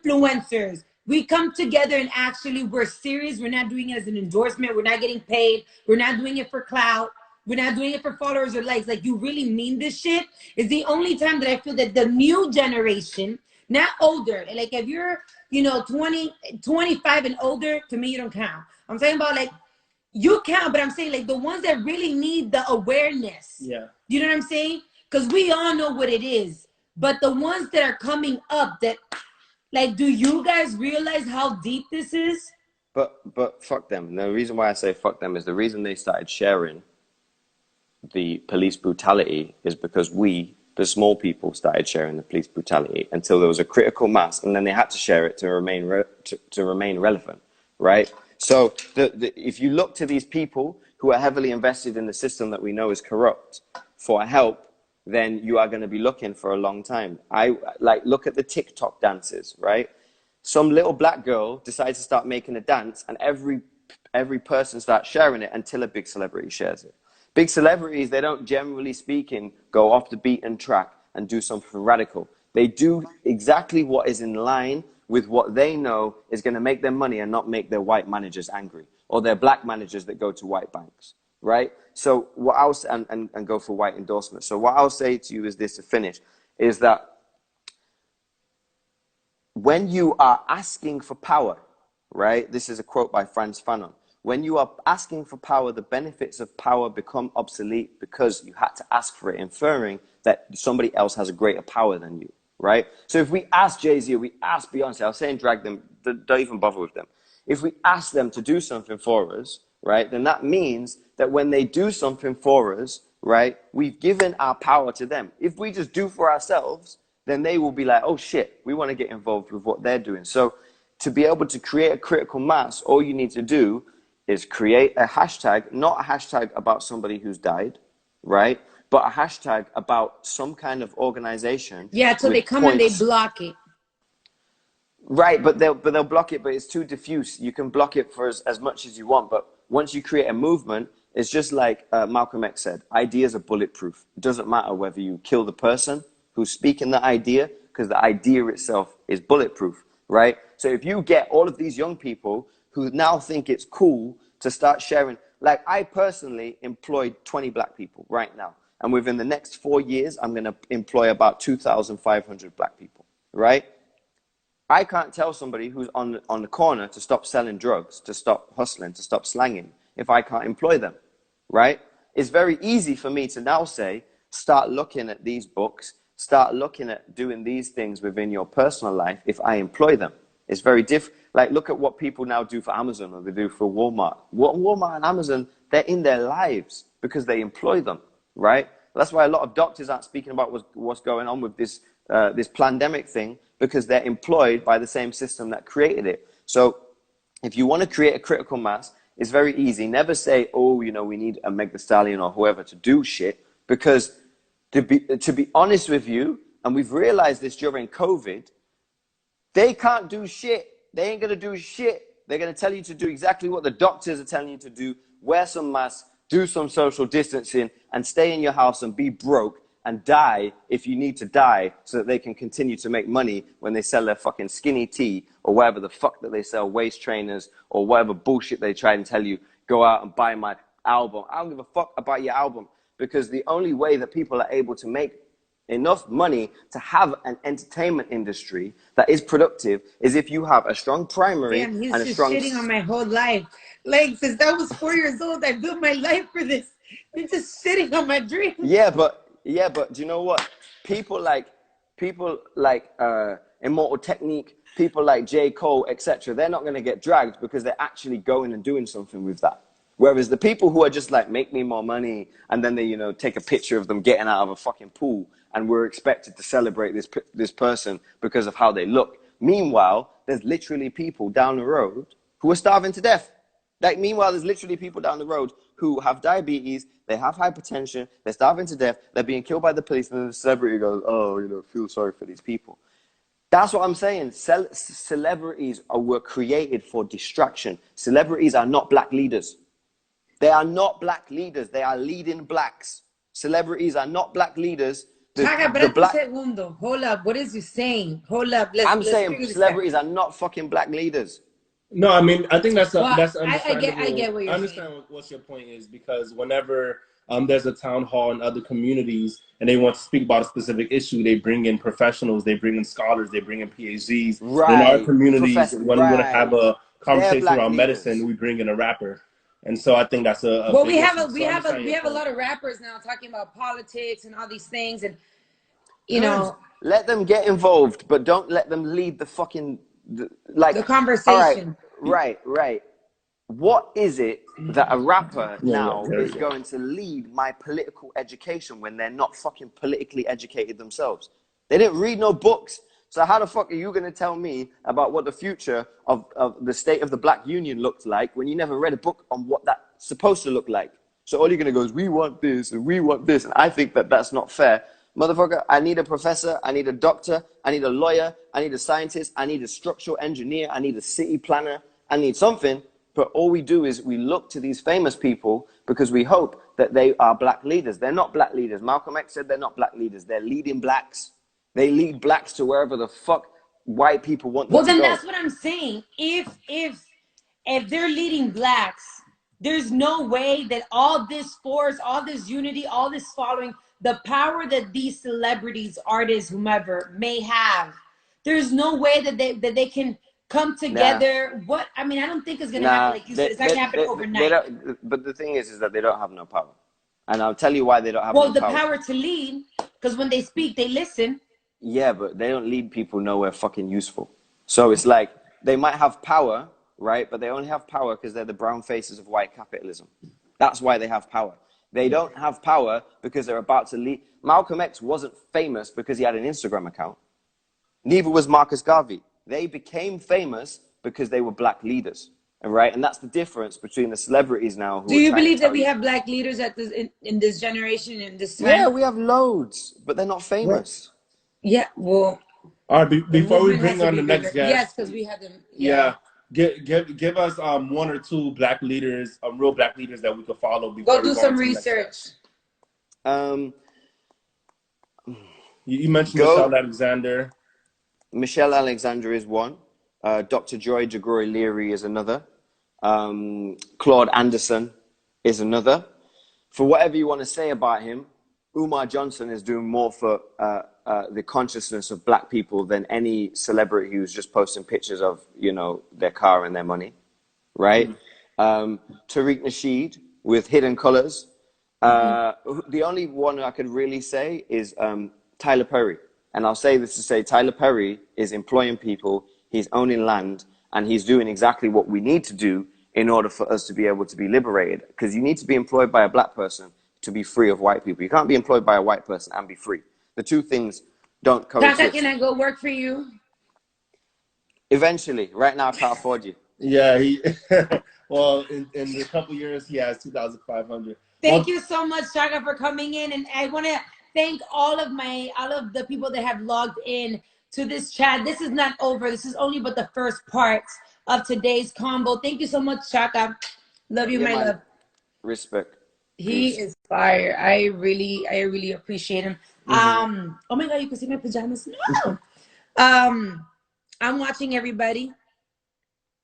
influencers, we come together and actually we're serious. We're not doing it as an endorsement. We're not getting paid. We're not doing it for clout. We're not doing it for followers or likes. Like, you really mean this shit, is the only time that I feel that the new generation, not older, like if you're, you know, 20, 25 and older, to me, you don't count. I'm saying about like, you count, but I'm saying like the ones that really need the awareness. Yeah. You know what I'm saying? Because we all know what it is. But the ones that are coming up that, like, do you guys realize how deep this is? But fuck them. The reason why I say fuck them is the reason they started sharing the police brutality is because we, the small people, started sharing the police brutality until there was a critical mass, and then they had to share it to remain relevant, right? So if you look to these people who are heavily invested in the system that we know is corrupt for help, then you are going to be looking for a long time. Look at the TikTok dances, right? Some little black girl decides to start making a dance, and every person starts sharing it until a big celebrity shares it. Big celebrities, they don't, generally speaking, go off the beaten track and do something radical. They do exactly what is in line with what they know is going to make them money and not make their white managers angry, or their black managers that go to white banks, right? So what I'll say, and go for white endorsements. So what I'll say to you is this to finish, is that when you are asking for power, right? This is a quote by Frantz Fanon. When you are asking for power, the benefits of power become obsolete because you had to ask for it, inferring that somebody else has a greater power than you, right? So if we ask Jay-Z or we ask Beyonce, I was saying drag them, don't even bother with them. If we ask them to do something for us, right, then that means that when they do something for us, right, we've given our power to them. If we just do for ourselves, then they will be like, oh shit, we want to get involved with what they're doing. So to be able to create a critical mass, all you need to do is create a hashtag, not a hashtag about somebody who's died, right? But a hashtag about some kind of organization. Yeah, so they come points. And they block it. Right, but they'll block it, but it's too diffuse. You can block it for as much as you want, but once you create a movement, it's just like Malcolm X said, ideas are bulletproof. It doesn't matter whether you kill the person who's speaking the idea, because the idea itself is bulletproof, right? So if you get all of these young people who now think it's cool to start sharing, like I personally employed 20 black people right now. And within the next 4 years, I'm going to employ about 2,500 black people, right? I can't tell somebody who's on the corner to stop selling drugs, to stop hustling, to stop slanging, if I can't employ them, right? It's very easy for me to now say, start looking at these books, start looking at doing these things within your personal life if I employ them. It's very different. Like, look at what people now do for Amazon or they do for Walmart. Walmart and Amazon, they're in their lives because they employ them, right? That's why a lot of doctors aren't speaking about what's going on with this pandemic thing, because they're employed by the same system that created it. So if you want to create a critical mass, it's very easy. Never say, oh, you know, we need a Meg Thee Stallion or whoever to do shit, because to be honest with you, and we've realized this during COVID, they can't do shit. They ain't going to do shit. They're going to tell you to do exactly what the doctors are telling you to do. Wear some masks, do some social distancing, and stay in your house and be broke and die if you need to die so that they can continue to make money when they sell their fucking skinny tea or whatever the fuck that they sell, waist trainers or whatever bullshit they try and tell you, go out and buy my album. I don't give a fuck about your album, because the only way that people are able to make enough money to have an entertainment industry that is productive is if you have a strong primary. Damn, he's and a just strong shitting on my whole life. Like, since I was 4 years old, I built my life for this. He's just sitting on my dreams. Yeah, but do you know what? People like Immortal Technique, people like J. Cole, etc., they're not going to get dragged because they're actually going and doing something with that. Whereas the people who are just like, make me more money, and then they, you know, take a picture of them getting out of a fucking pool, and we're expected to celebrate this person because of how they look. Meanwhile, there's literally people down the road who are starving to death. Like, meanwhile, there's literally people down the road who have diabetes, they have hypertension, they're starving to death, they're being killed by the police, and then the celebrity goes, oh, you know, feel sorry for these people. That's what I'm saying. Celebrities were created for distraction. Celebrities are not black leaders. They are not black leaders. They are leading blacks. Celebrities are not black leaders Chaka, the espérate un black. segundo. Hold up. What is you saying? Hold up. I'm Let's saying figure this out. celebrities are not fucking black leaders. No, I mean, I think that's Well, understandable. I get what you're understand saying. what your point is, because whenever there's a town hall in other communities and they want to speak about a specific issue, they bring in professionals, they bring in scholars, they bring in PhDs. In our Right, communities, professor. when we want to have Right, a they're conversation black around medicine, leaders. we bring in a rapper. And so I think that's a Well, big issue. So I understand we your have a point. lot of rappers now talking about politics and all these things, and you Good. know, Let them get involved, but don't let them lead the fucking like. the All right, conversation. right. What is it that a rapper Yeah, now there is you go. going to lead my political education when they're not fucking politically educated themselves? They didn't read no books. So how the fuck are you going to tell me about what the future of the state of the black union looked like when you never read a book on what that's supposed to look like? So all you're going to go is, we want this and we want this. And I think that that's not fair. Motherfucker, I need a professor, I need a doctor, I need a lawyer, I need a scientist, I need a structural engineer, I need a city planner, I need something. But all we do is we look to these famous people because we hope that they are black leaders. They're not black leaders. Malcolm X said they're not black leaders. They're leading blacks. They lead blacks to wherever the fuck white people want them Well, to then go. that's what I'm saying. If they're leading blacks, there's no way that all this force, all this unity, all this following, the power that these celebrities, artists, whomever may have, there's no way that they can come Nah. together. What I mean, I don't think it's gonna happen Nah, like you said. It's not gonna happen they overnight. don't. But the thing is that they don't have no power, and I'll tell you why they don't have Well, no the power. power to lead, because when they speak, they listen. Yeah, but they don't lead people nowhere fucking useful. So it's like they might have power, right? But they only have power because they're the brown faces of white capitalism. That's why they have power. They don't have power because they're about to lead. Malcolm X wasn't famous because he had an Instagram account. Neither was Marcus Garvey. They became famous because they were black leaders, right? And that's the difference between the celebrities now Do who are you trying to believe that tell we you. have black leaders at this in this generation in this Yeah, time? we have loads, but they're not Well, famous. yeah. Well, All right, the before we movement has bring to on be the bigger. next Yes, guest, because we have them. Yeah. yeah, give us one or two black leaders, real black leaders that we could follow Go before we do go on some to the next research. guest. Um, You mentioned go. Michelle Alexander. Michelle Alexander is one. Dr. Joy Jagori Leary is another. Claude Anderson is another. For whatever you want to say about him, Umar Johnson is doing more for the consciousness of black people than any celebrity who's just posting pictures of, you know, their car and their money, right? Tariq Nasheed with Hidden Colors. The only one I could really say is Tyler Perry. And I'll say this to say Tyler Perry is employing people, he's owning land, and he's doing exactly what we need to do in order for us to be able to be liberated. Because you need to be employed by a black person to be free of white people. You can't be employed by a white person and be free. The two things don't Kaka, coexist. can I go work for you? Eventually, right now I can't afford you. Yeah, he. Well, in a couple years, he has 2,500. Thank Well, you so much, Chaka, for coming in, and I want to thank all of the people that have logged in to this chat. This is not over. This is only but the first part of today's combo. Thank you so much, Chaka. Love you, Yeah, my man. love. Respect. He Peace. is fire. I really appreciate him. Oh my god, you can see my pajamas. No. I'm watching everybody.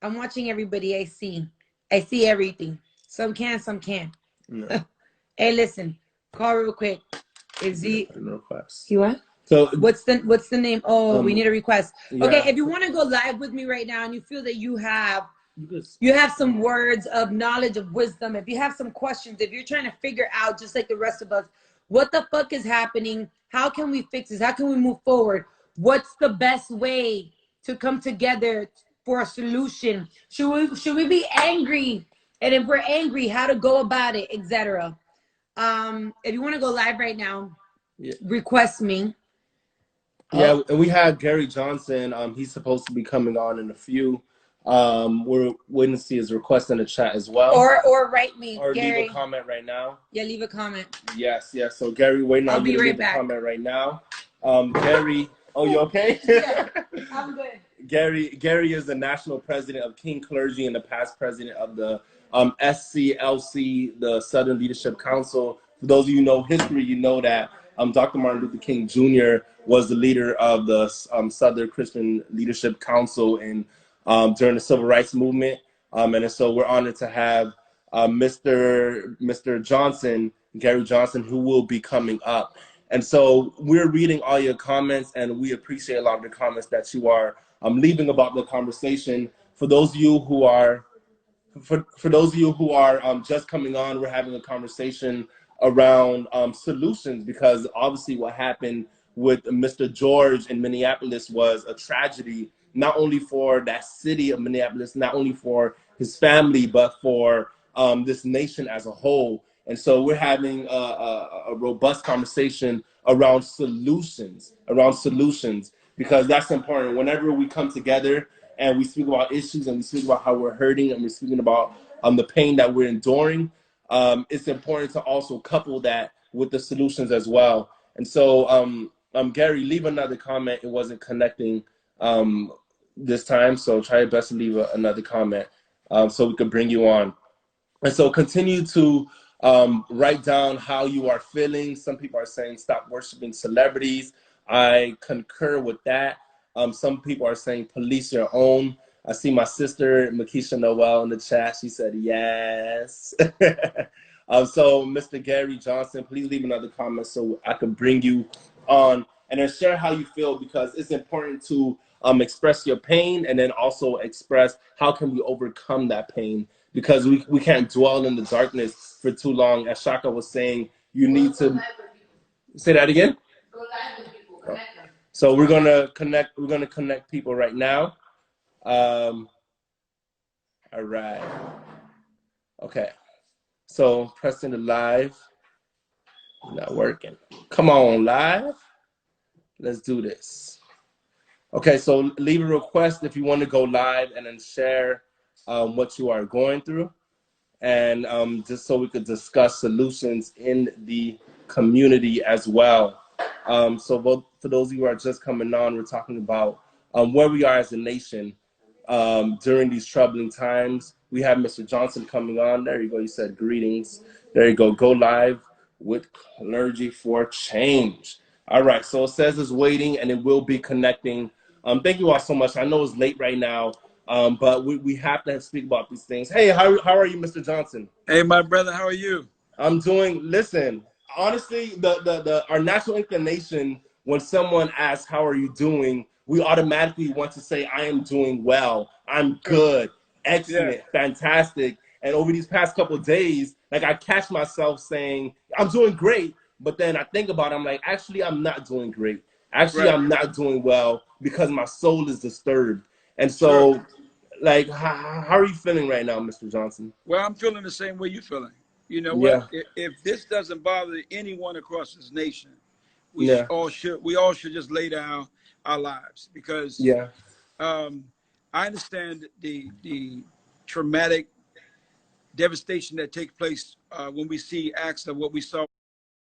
I'm watching everybody. I see everything. Some can, some can't. no, Hey, listen, call real quick. Is he? no request. You what? So, What's the name? Oh, we need a request. Okay, yeah, if you want to go live with me right now and you feel that you have you some words of knowledge, of wisdom, if you have some questions, if you're trying to figure out, just like the rest of us, what the fuck is happening? How can we fix this? How can we move forward? What's the best way to come together for a solution? Should we be angry? And if we're angry, how to go about it, etc. If you want to go live right now, request me. Yeah, and we had Gary Johnson. He's supposed to be coming on in a few. We're waiting to see his request in the chat as well. Or write me, or Gary. leave a comment right now. Yeah, leave a comment. Yes. So Gary, waiting on you to leave a comment right now. Gary, oh, you okay? Yeah, I'm good. Gary is the national president of King Clergy and the past president of the SCLC, the Southern Leadership Council. For those of you who know history, you know that Dr. Martin Luther King Jr. was the leader of the Southern Christian Leadership Council in during the Civil Rights Movement. And so we're honored to have Mr. Johnson, Gary Johnson, who will be coming up. And so we're reading all your comments, and we appreciate a lot of the comments that you are leaving about the conversation. For those of you who are just coming on, we're having a conversation around solutions, because obviously what happened with Mr. George in Minneapolis was a tragedy, not only for that city of Minneapolis, not only for his family, but for this nation as a whole. And so we're having a robust conversation around solutions, because that's important. Whenever we come together and we speak about issues, and we speak about how we're hurting, and we're speaking about the pain that we're enduring, it's important to also couple that with the solutions as well. And so, Gary, leave another comment. It wasn't connecting this time, so try your best to leave another comment so we can bring you on. And so continue to write down how you are feeling. Some people are saying stop worshiping celebrities. I concur with that. Some people are saying police your own. I see my sister, Makisha Noel, in the chat. She said yes. So Mr. Gary Johnson, please leave another comment so I can bring you on, and then share how you feel, because it's important to express your pain, and then also express how can we overcome that pain, because we can't dwell in the darkness for too long. As Shaka was saying, you need to say that again. Go live with people, connect them. So we're gonna connect people right now. All right. Okay. So pressing the live. Not working. Come on, live. Let's do this. Okay, so leave a request if you want to go live, and then share what you are going through, and just so we could discuss solutions in the community as well. So for those of you who are just coming on, we're talking about where we are as a nation during these troubling times. We have Mr. Johnson coming on. There you go. You said greetings. There you go. Go live with Clergy for Change. All right. So it says it's waiting, and it will be connecting. Thank you all so much. I know it's late right now, but we have to speak about these things. Hey, how are you, Mr. Johnson? Hey, my brother. How are you? I'm doing. Listen, honestly, our natural inclination when someone asks how are you doing, we automatically want to say I am doing well, I'm good, excellent, fantastic. And over these past couple of days, like I catch myself saying I'm doing great, but then I think about it, I'm like, actually I'm not doing great. Actually, I'm not doing well, because my soul is disturbed. And so, like, how are you feeling right now, Mr. Johnson? Well, I'm feeling the same way you're feeling. You know what? If this doesn't bother anyone across this nation, we all should just lay down our lives, because I understand the traumatic devastation that takes place when we see acts of what we saw